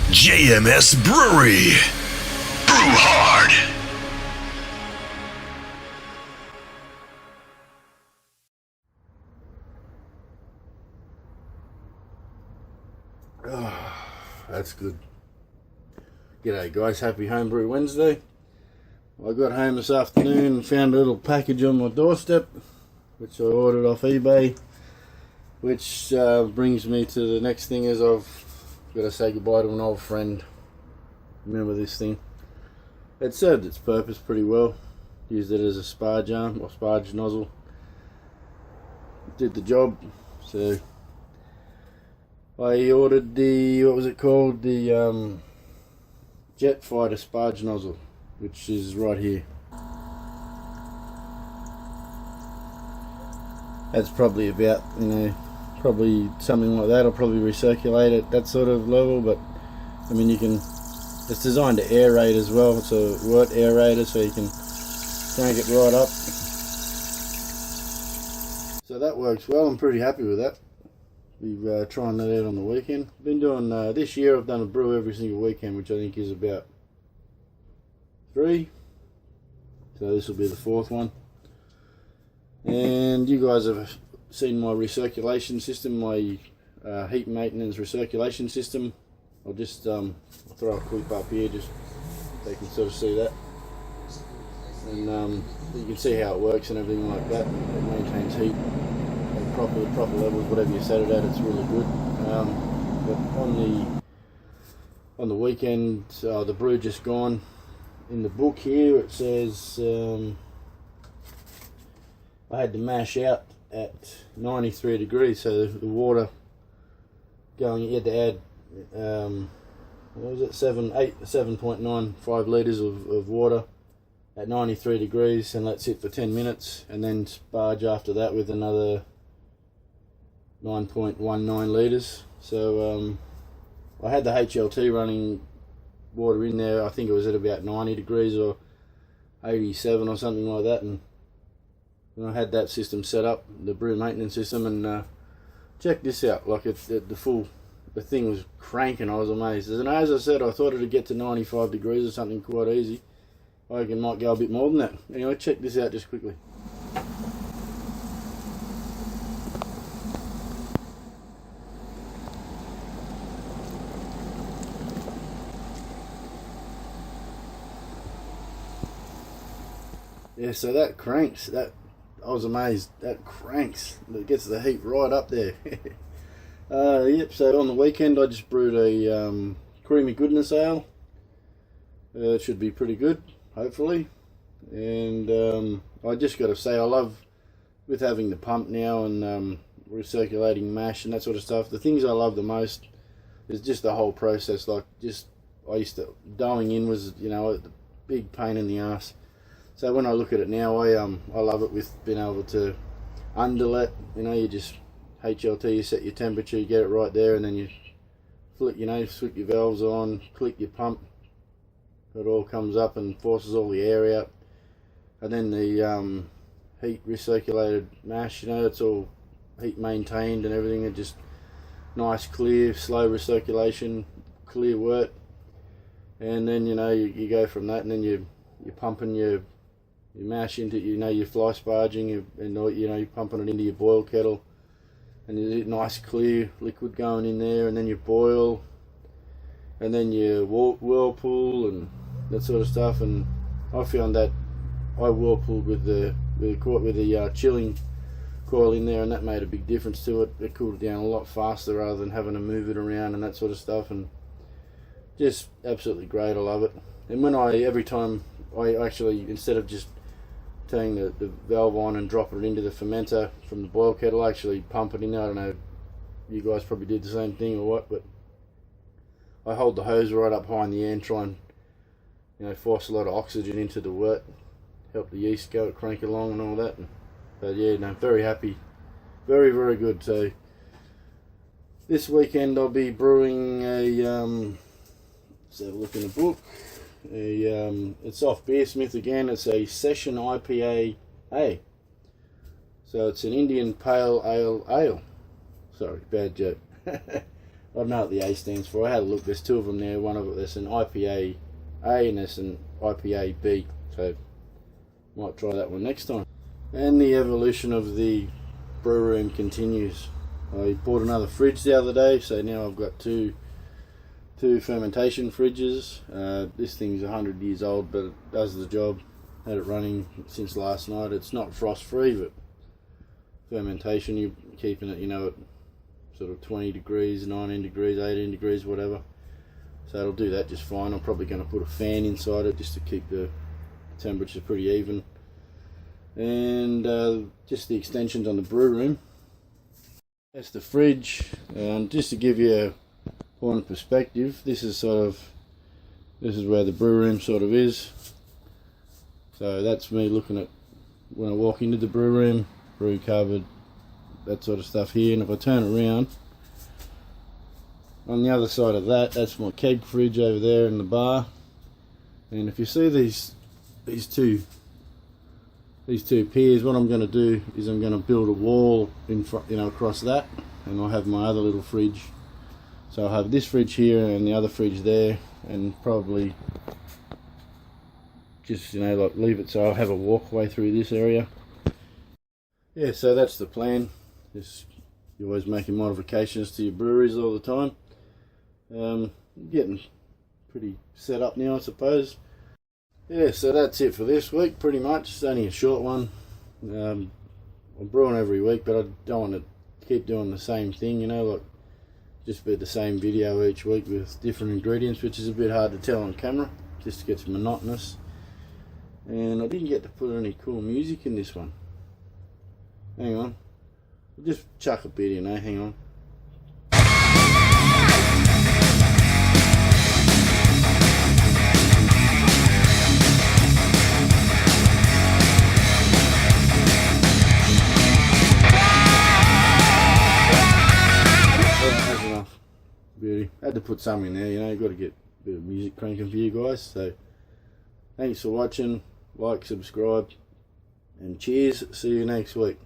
JMS Brewery. Brew hard. Oh, that's good. G'day guys, happy Homebrew Wednesday. I got home this afternoon and found a little package on my doorstep, which I ordered off eBay, which brings me to the next thing is I've got to say goodbye to an old friend. Remember this thing? It served its purpose pretty well. Used it as a sparge arm or Sparge Nozzle. Did the job. So I ordered the, what was it called? The Jet Fighter Sparge Nozzle, which is right here. That's probably about, probably something like that. I'll probably recirculate it, that sort of level, but I mean, you can, it's designed to aerate as well. It's a wort aerator, so you can crank it right up. So that works well. I'm pretty happy with that. We've trying that out on the weekend. Been doing, this year I've done a brew every single weekend, which I think is about 3. So this will be the 4th one. And you guys have seen my recirculation system, my heat maintenance recirculation system. I'll just I'll throw a clip up here just so you can sort of see that. And you can see how it works and everything like that. It maintains heat at proper levels, whatever you set it at, it's really good. But on the weekend, the brew just gone. In the book here it says I had to mash out at 93 degrees, so the water going, you had to add what was it, 7.95 litres of water at 93 degrees and let sit for 10 minutes, and then sparge after that with another 9.19 litres. So I had the HLT running water in there. I think it was at about 90 degrees or 87 or something like that, and I had that system set up, the brew maintenance system, and check this out. Like the thing was cranking. I was amazed. And as I said, I thought it'd get to 95 degrees or something quite easy. I reckon it might go a bit more than that. Anyway, check this out just quickly. Yeah, so that cranks. I was amazed. That cranks. It gets the heat right up there. Yep, so on the weekend I just brewed a creamy goodness ale. It should be pretty good, hopefully. And I just got to say, I love, with having the pump now and recirculating mash and that sort of stuff, the things I love the most is just the whole process. Like, I used to, doughing in was, a big pain in the ass. So when I look at it now, I love it with being able to underlet. You just HLT, you set your temperature, you get it right there, and then you flick, switch your valves on, click your pump. It all comes up and forces all the air out, and then the heat recirculated mash. It's all heat maintained and everything. It just nice, clear, slow recirculation, clear wort, and then you go from that, and then you're pumping your mash into, your fly sparging, and you're pumping it into your boil kettle, and you get nice clear liquid going in there, and then you boil, and then you whirlpool and that sort of stuff. And I found that I whirlpooled with the chilling coil in there, and that made a big difference to it. It cooled it down a lot faster rather than having to move it around and that sort of stuff, and just absolutely great. I love it. And every time I actually, instead of just turning the valve on and dropping it into the fermenter from the boil kettle, I actually pump it in there. I don't know, you guys probably did the same thing or what, but I hold the hose right up high in the air and try and force a lot of oxygen into the wort, help the yeast go, crank along and all that. But yeah, very happy, very, very good. So this weekend I'll be brewing let's have a look in the book. It's off Beersmith again. It's a Session IPA A. So it's an Indian Pale Ale. Sorry, bad joke. don't know what the A stands for. I had a look. There's two of them there. One of it, there's an IPA A and there's an IPA B. So might try that one next time. And the evolution of the brew room continues. I bought another fridge the other day, so now I've got two fermentation fridges. This thing's 100 years old, but it does the job. Had it running since last night. It's not frost free, but fermentation, you're keeping it, you know, at sort of 20 degrees, 19 degrees, 18 degrees, whatever. So it'll do that just fine. I'm probably going to put a fan inside it just to keep the temperature pretty even. And just the extensions on the brew room. That's the fridge. Just to give you a point of perspective, this is where the brew room sort of is. So that's me looking at when I walk into the brew room, brew cupboard, that sort of stuff here. And if I turn around, on the other side of that, that's my keg fridge over there in the bar. And if you see these two piers, what I'm going to do is I'm going to build a wall in front, across that, and I'll have my other little fridge. So I'll have this fridge here and the other fridge there, and probably just like leave it so I'll have a walkway through this area. Yeah, so that's the plan. You're always making modifications to your breweries all the time. Getting pretty set up now, I suppose. Yeah, so that's it for this week, pretty much. It's only a short one. I'm brewing every week, but I don't want to keep doing the same thing, like just be the same video each week with different ingredients, which is a bit hard to tell on camera. Just gets monotonous. And I didn't get to put any cool music in this one. Hang on. I'll just chuck a bit in, hang on. That's enough. Beauty. Had to put some in there, you've got to get a bit of music cranking for you guys. So thanks for watching. Like, subscribe, and cheers. See you next week.